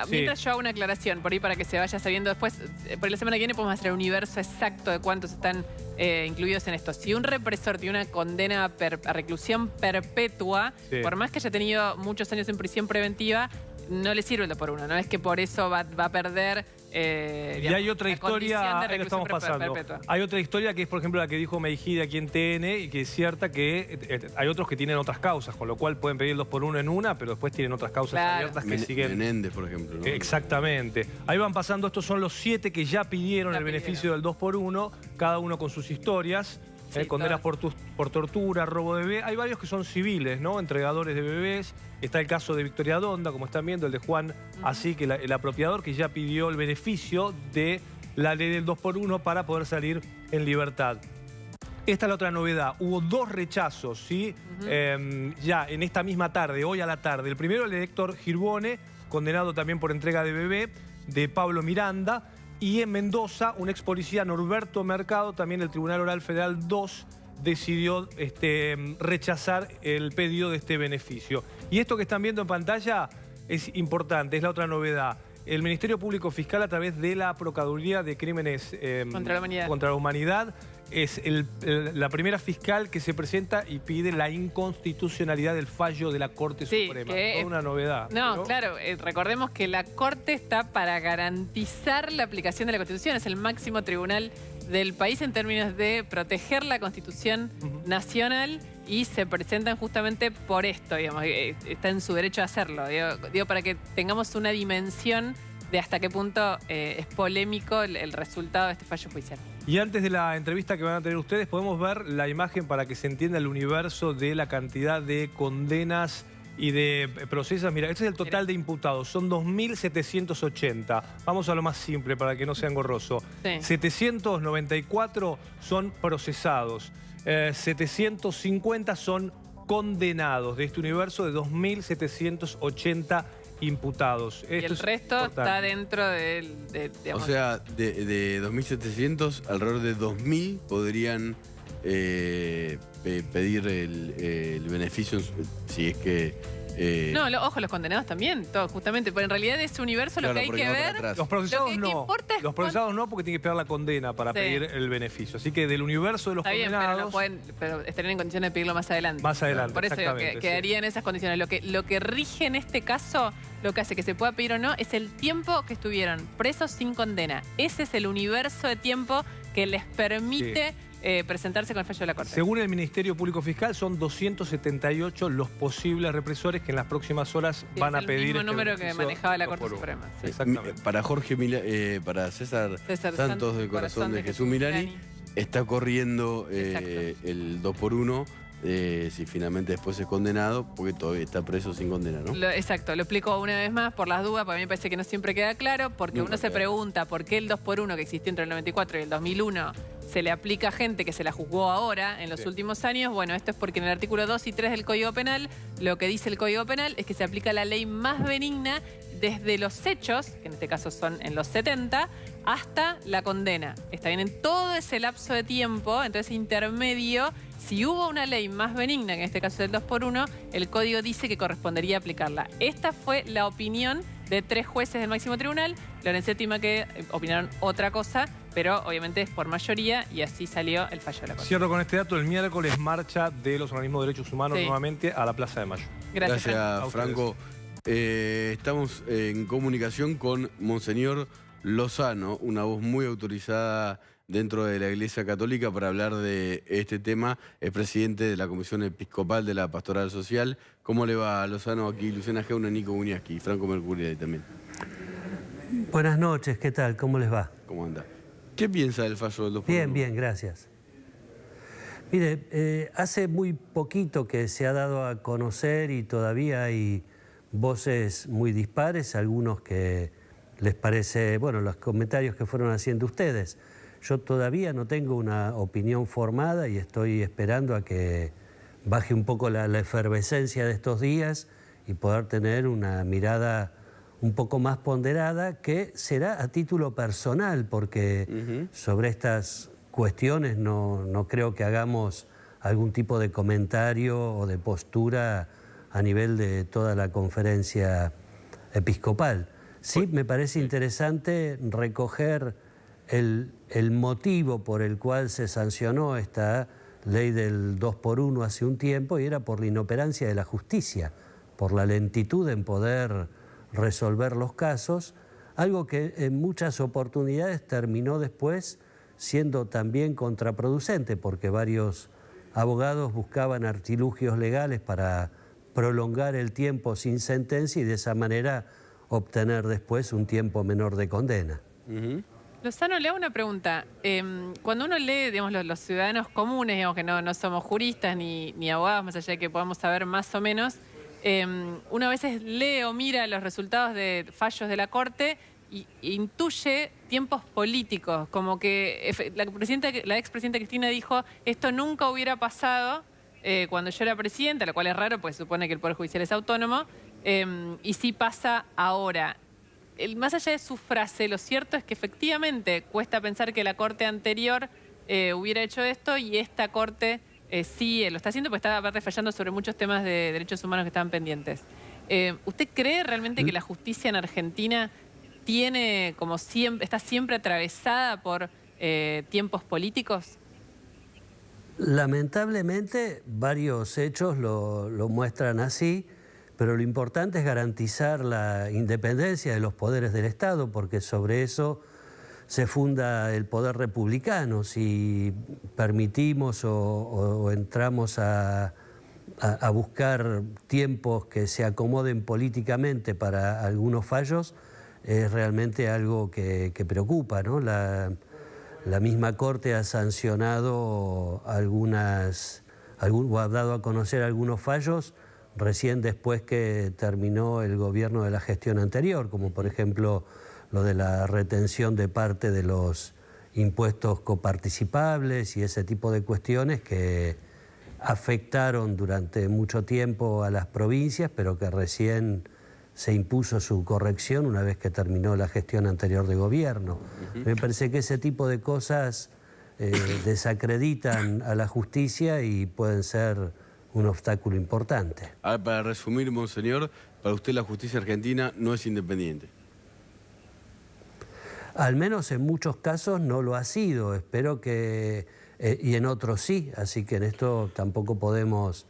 Speaker 3: Mientras yo hago una aclaración, por ahí para que se vaya sabiendo después, por la semana que viene podemos hacer el universo exacto de cuántos están incluidos en esto. Si un represor tiene una condena a reclusión perpetua, por más que haya tenido muchos años en prisión preventiva, no le sirve el 2x1, no es que por eso va a perder
Speaker 12: y hay otra historia, ahí lo estamos pasando. Hay otra historia que es, por ejemplo, la que dijo Meijide aquí en TN, y que es cierta que hay otros que tienen otras causas, con lo cual pueden pedir el 2x1 en una, pero después tienen otras causas abiertas que siguen.
Speaker 1: Menéndez, por ejemplo, ¿no?
Speaker 12: Exactamente. Ahí van pasando, estos son los 7 que ya pidieron el beneficio del 2x1, cada uno con sus historias. Condenas por tortura, robo de bebé. Hay varios que son civiles, ¿no? Entregadores de bebés. Está el caso de Victoria Donda, como están viendo, el de Juan Así, que el apropiador que ya pidió el beneficio de la ley del 2x1 para poder salir en libertad. Esta es la otra novedad. Hubo 2 rechazos, ¿sí? Ya en esta misma tarde, hoy a la tarde. El primero, el de Héctor Girbone, condenado también por entrega de bebé, de Pablo Miranda. Y en Mendoza, un ex policía, Norberto Mercado, también el Tribunal Oral Federal 2 decidió rechazar el pedido de este beneficio. Y esto que están viendo en pantalla es importante, es la otra novedad. El Ministerio Público Fiscal, a través de la Procuraduría de Crímenes contra la Humanidad, es la primera fiscal que se presenta y pide la inconstitucionalidad del fallo de la Corte Suprema. Es una novedad.
Speaker 3: No, claro, recordemos que la Corte está para garantizar la aplicación de la Constitución. Es el máximo tribunal del país en términos de proteger la Constitución nacional y se presentan justamente por esto, digamos. Está en su derecho a hacerlo. Digo, para que tengamos una dimensión de hasta qué punto es polémico el resultado de este fallo judicial.
Speaker 12: Y antes de la entrevista que van a tener ustedes, podemos ver la imagen para que se entienda el universo de la cantidad de condenas y de procesos. Mira, este es el total de imputados, son 2.780. Vamos a lo más simple para que no sea engorroso. 794 son procesados, 750 son condenados de este universo de 2.780 imputados.
Speaker 3: Y el resto está dentro del...
Speaker 1: o sea, de 2.700, alrededor de 2.000 podrían pedir el beneficio si es que...
Speaker 3: No, ojo, los condenados también, todo, justamente, porque en realidad de ese universo lo que hay que ver...
Speaker 12: Los procesados no. Los procesados no, porque tienen que esperar la condena para pedir el beneficio. Así que del universo de los condenados...
Speaker 3: pero estarían en condiciones de pedirlo más adelante.
Speaker 12: Más adelante,
Speaker 3: por eso quedaría en esas condiciones. Lo que rige en este caso, lo que hace que se pueda pedir o no, es el tiempo que estuvieron presos sin condena. Ese es el universo de tiempo que les permite... presentarse con el fallo de la Corte.
Speaker 12: Según el Ministerio Público Fiscal, son 278 los posibles represores que en las próximas horas van a pedir.
Speaker 3: Es el mismo número que manejaba la Corte Suprema.
Speaker 12: Exactamente.
Speaker 1: Para César Santos del Corazón de Jesús Milani, está corriendo el 2x1. Si finalmente después es condenado, porque todavía está preso sin condena, ¿no?
Speaker 3: Exacto, lo explico una vez más por las dudas, porque a mí me parece que no siempre queda claro, porque uno se pregunta por qué el 2x1 que existió entre el 94 y el 2001 se le aplica a gente que se la juzgó ahora, en los últimos años. Bueno, esto es porque en el artículo 2 y 3 del Código Penal, lo que dice el Código Penal es que se aplica la ley más benigna desde los hechos, que en este caso son en los 70, hasta la condena. Está bien, en todo ese lapso de tiempo, entonces intermedio, si hubo una ley más benigna, que en este caso es el 2x1, el Código dice que correspondería aplicarla. Esta fue la opinión de 3 jueces del máximo tribunal. Lorenzetti y Maqué opinaron otra cosa, pero obviamente es por mayoría y así salió el fallo de la Corte.
Speaker 12: Cierro con este dato: el miércoles marcha de los organismos de derechos humanos nuevamente a la Plaza de Mayo.
Speaker 1: Gracias Franco. Estamos en comunicación con Monseñor Lozano, una voz muy autorizada dentro de la Iglesia Católica para hablar de este tema. Es presidente de la Comisión Episcopal de la Pastoral Social. ¿Cómo le va a Lozano? Aquí Luciana Geuna, Nico Buñaski y Franco Mercurio también.
Speaker 13: Buenas noches, ¿qué tal? ¿Cómo les va?
Speaker 1: ¿Cómo anda? ¿Qué piensa del fallo del 2x1?
Speaker 13: Bien, bien, gracias. Mire, hace muy poquito que se ha dado a conocer y todavía hay voces muy dispares, algunos que les parece, bueno, los comentarios que fueron haciendo ustedes. Yo todavía no tengo una opinión formada y estoy esperando a que baje un poco la efervescencia de estos días y poder tener una mirada un poco más ponderada, que será a título personal, porque sobre estas cuestiones no creo que hagamos algún tipo de comentario o de postura a nivel de toda la conferencia episcopal. Sí, me parece interesante recoger el motivo por el cual se sancionó esta ley del 2x1 hace un tiempo, y era por la inoperancia de la justicia, por la lentitud en poder resolver los casos, algo que en muchas oportunidades terminó después siendo también contraproducente, porque varios abogados buscaban artilugios legales para prolongar el tiempo sin sentencia y de esa manera obtener después un tiempo menor de condena.
Speaker 3: Lozano, le hago una pregunta. Cuando uno lee, digamos, los ciudadanos comunes, digamos que no somos juristas ni abogados, más allá de que podamos saber más o menos, uno a veces lee o mira los resultados de fallos de la Corte y intuye tiempos políticos, como que la expresidenta Cristina dijo, esto nunca hubiera pasado cuando yo era presidenta, lo cual es raro, pues supone que el Poder Judicial es autónomo, y sí pasa ahora. Más allá de su frase, lo cierto es que efectivamente cuesta pensar que la Corte anterior hubiera hecho esto y esta Corte sí lo está haciendo, porque está aparte fallando sobre muchos temas de derechos humanos que estaban pendientes. ¿Usted cree realmente que la justicia en Argentina tiene como siempre, está siempre atravesada por tiempos políticos?
Speaker 13: Lamentablemente varios hechos lo muestran así, pero lo importante es garantizar la independencia de los poderes del Estado, porque sobre eso se funda el poder republicano. Si permitimos o entramos a buscar tiempos que se acomoden políticamente para algunos fallos, es realmente algo que preocupa, ¿no? La misma Corte ha sancionado o ha dado a conocer algunos fallos recién después que terminó el gobierno de la gestión anterior, como por ejemplo lo de la retención de parte de los impuestos coparticipables y ese tipo de cuestiones que afectaron durante mucho tiempo a las provincias, pero que recién se impuso su corrección una vez que terminó la gestión anterior de gobierno. Me parece que ese tipo de cosas desacreditan a la justicia y pueden ser un obstáculo importante.
Speaker 1: Ahora, para resumir, monseñor, para usted la justicia argentina no es independiente.
Speaker 13: Al menos en muchos casos no lo ha sido, espero que... y en otros sí, así que en esto tampoco podemos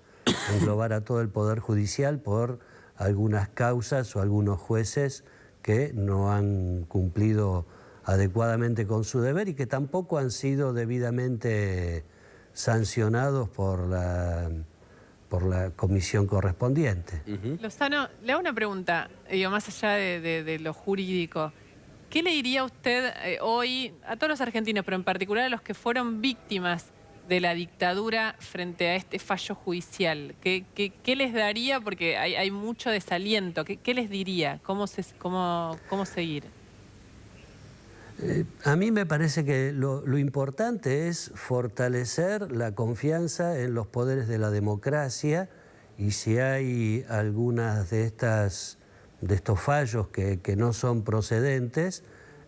Speaker 13: englobar a todo el Poder Judicial por algunas causas o algunos jueces que no han cumplido adecuadamente con su deber y que tampoco han sido debidamente sancionados por la comisión correspondiente.
Speaker 3: Lozano, le hago una pregunta, más allá de lo jurídico. ¿Qué le diría usted hoy a todos los argentinos, pero en particular a los que fueron víctimas de la dictadura frente a este fallo judicial? ¿Qué les daría? Porque hay mucho desaliento. ¿Qué les diría? ¿Cómo seguir?
Speaker 13: A mí me parece que lo importante es fortalecer la confianza en los poderes de la democracia, y si hay algunas de estos fallos que no son procedentes,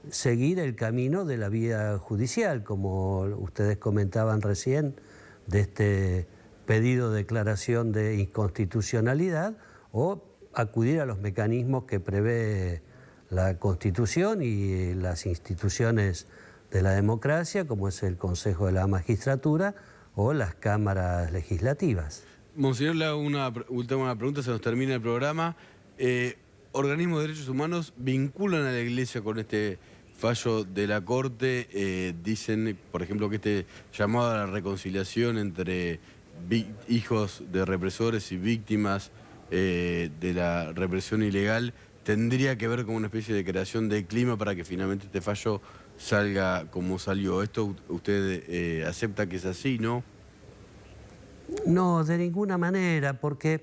Speaker 13: seguir el camino de la vía judicial, como ustedes comentaban recién, de este pedido de declaración de inconstitucionalidad, o acudir a los mecanismos que prevé la Constitución y las instituciones de la democracia, como es el Consejo de la Magistratura o las cámaras legislativas.
Speaker 1: Monseñor, le hago una última pregunta, se nos termina el programa. ¿Organismos de derechos humanos vinculan a la Iglesia con este fallo de la Corte. Dicen, por ejemplo, que este llamado a la reconciliación entre hijos de represores y víctimas de la represión ilegal tendría que ver con una especie de creación de clima para que finalmente este fallo salga como salió. ¿Esto usted acepta que es así, no?
Speaker 13: No, de ninguna manera, porque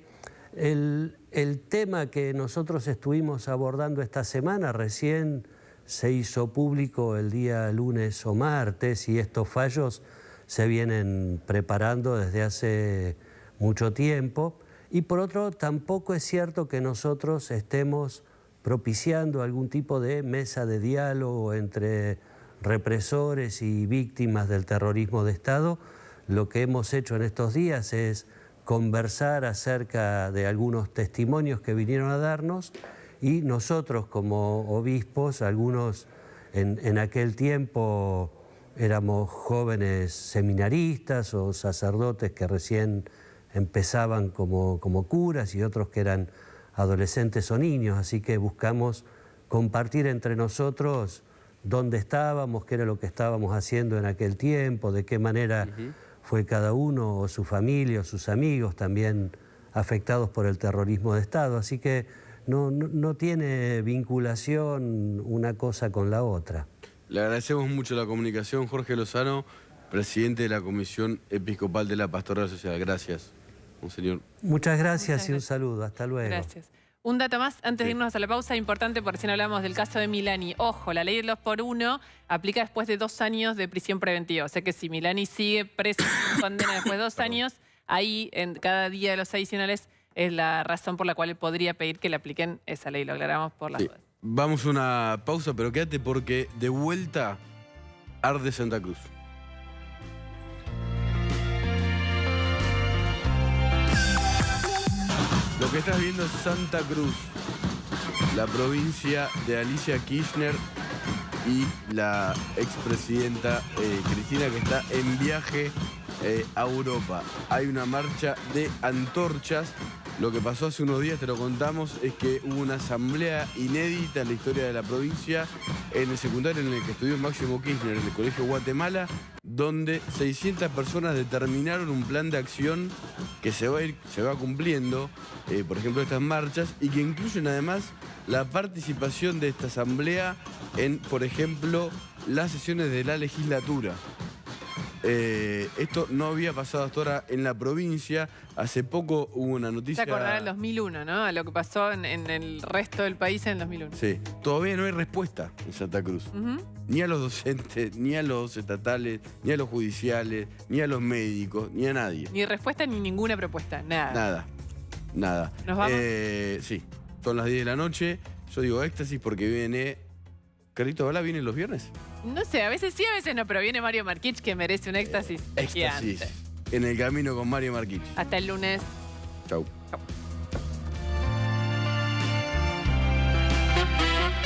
Speaker 13: el tema que nosotros estuvimos abordando esta semana recién se hizo público el día lunes o martes y estos fallos se vienen preparando desde hace mucho tiempo. Y por otro, tampoco es cierto que nosotros estemos propiciando algún tipo de mesa de diálogo entre represores y víctimas del terrorismo de Estado. Lo que hemos hecho en estos días es conversar acerca de algunos testimonios que vinieron a darnos y nosotros como obispos, algunos en aquel tiempo éramos jóvenes seminaristas o sacerdotes que recién empezaban como curas y otros que eran adolescentes o niños, así que buscamos compartir entre nosotros dónde estábamos, qué era lo que estábamos haciendo en aquel tiempo, de qué manera fue cada uno o su familia o sus amigos también afectados por el terrorismo de Estado, así que no tiene vinculación una cosa con la otra.
Speaker 1: Le agradecemos mucho la comunicación, Jorge Lozano, presidente de la Comisión Episcopal de la Pastoral Social. Gracias, monseñor.
Speaker 13: Muchas gracias y un saludo. Hasta luego.
Speaker 3: Gracias. Un dato más, antes de irnos a la pausa, importante, porque recién hablamos del caso de Milani. Ojo, la ley del 2x1 aplica después de 2 años de prisión preventiva. O sea que si Milani sigue preso y condena después de 2 años, ahí en cada día de los adicionales es la razón por la cual él podría pedir que le apliquen esa ley. Lo aclaramos por las dudas.
Speaker 1: Vamos a una pausa, pero quédate porque de vuelta arde Santa Cruz. Lo que estás viendo es Santa Cruz, la provincia de Alicia Kirchner y la expresidenta Cristina, que está en viaje a Europa. Hay una marcha de antorchas. Lo que pasó hace unos días, te lo contamos, es que hubo una asamblea inédita en la historia de la provincia en el secundario en el que estudió Máximo Kirchner, en el Colegio Guatemala, donde 600 personas determinaron un plan de acción que se va cumpliendo, por ejemplo, estas marchas, y que incluyen además la participación de esta asamblea en, por ejemplo, las sesiones de la legislatura. Esto no había pasado hasta ahora en la provincia. Hace poco hubo una noticia...
Speaker 3: Se acordará del 2001, ¿no? A lo que pasó en el resto del país en el 2001.
Speaker 1: Sí. Todavía no hay respuesta en Santa Cruz. Ni a los docentes, ni a los estatales, ni a los judiciales, ni a los médicos, ni a nadie.
Speaker 3: Ni respuesta ni ninguna propuesta. Nada.
Speaker 1: Nada.
Speaker 3: ¿Nos vamos?
Speaker 1: Sí. Son las 10 de la noche. Yo digo éxtasis porque viene... ¿Carlito Balá viene los viernes?
Speaker 3: No sé, a veces sí, a veces no, pero viene Mario Marquich que merece un éxtasis.
Speaker 1: Éxtasis.
Speaker 3: Gigante.
Speaker 1: En el camino con Mario Marquich.
Speaker 3: Hasta el lunes.
Speaker 1: Chau.
Speaker 3: Chau.